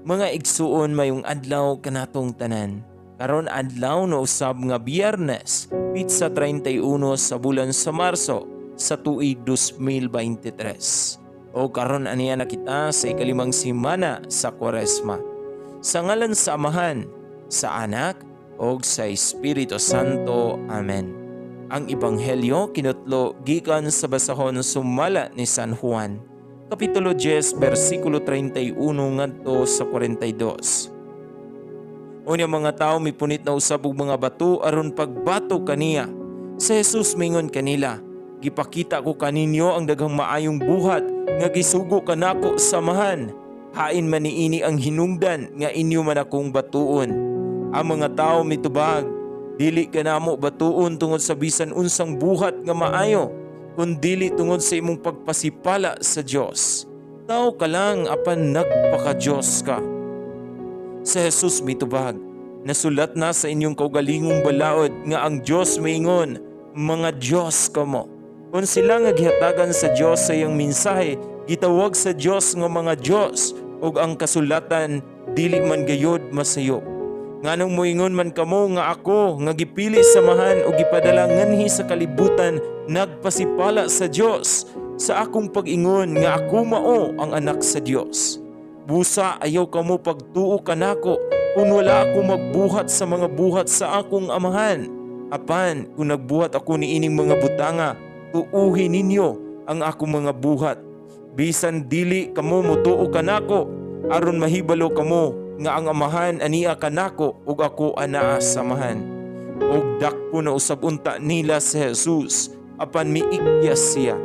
Mga igsuon mayong adlaw kanatong tanan. Karon adlaw no usab nga Biyernes, pitsa 31 sa bulan sa Marso sa tuig 2023. O karon aniya na kita sa ikalimang simana sa Kwaresma. Sa ngalan sa Amahan, sa Anak, o sa Espiritu Santo. Amen. Ang Ebanghelyo kinutlo gikan sa basahon sumala ni San Juan. Kapitulo 10, versikulo 31 ngadto sa 42. Unya mga tao mipunit na usab og mga bato aron pagbato kaniya. Si Jesus mingon kanila, "Gipakita ko kaninyo ang daghang maayong buhat nga gisugo kanako samahan. Hain man niini ang hinungdan nga inyo man akong batuon." Ang mga tao mitubag, "Dili kanamo batuon tungod sa bisan unsang buhat nga maayo, kundili tungod sa imong pagpasipala sa Dios. Tao ka lang apan nagpaka-Dios ka." Si Jesus mitubag, "Nasulat na sa inyong kaugalingong balaod nga ang Dios maingon, mga Dios kamo." Kung sila nga gihatagan sa Dios sa iyang mensahe, gitawag sa Dios nga mga Dios, ug ang kasulatan dili man gayod masayop. Nganong moingon man kamo nga ako nga gipili samahan o gipadala nganhi sa kalibutan nagpasipala sa Dios sa akong pag-ingon nga ako mao ang anak sa Dios. Busa ayaw kamo pagtuo kanako kung wala ako magbuhat sa mga buhat sa akong amahan. Apan kung nagbuhat ako ni ining mga butanga, tuuhin ninyo ang akong mga buhat. Bisan dili kamo motuo kanako, aron mahibalo kamo nga ang amahan ania kanako ug ako anaa samahan. Og dakpo na usab unta nila si Jesus, apan miikyas siya.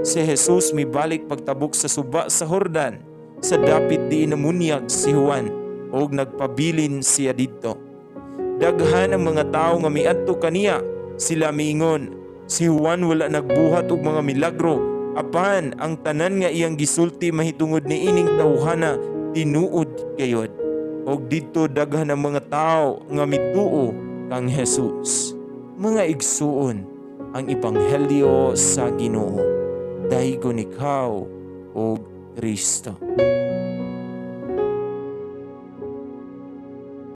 Si Jesus mibalik pagtabok sa suba sa Jordan, sa dapit di namunyag si Juan, og nagpabilin siya didto. Daghan ang mga tao nga miadto kaniya, sila miingon, "Si Juan wala nagbuhat og mga milagro, apan ang tanan nga iyang gisulti mahitungod ni ining tawhana tinuod gayod." Og didto daghan ang mga tao nga mituo kang Jesus. Mga igsuon, ang Ebanghelyo sa Ginoo. Daygon ikaw, o Kristo.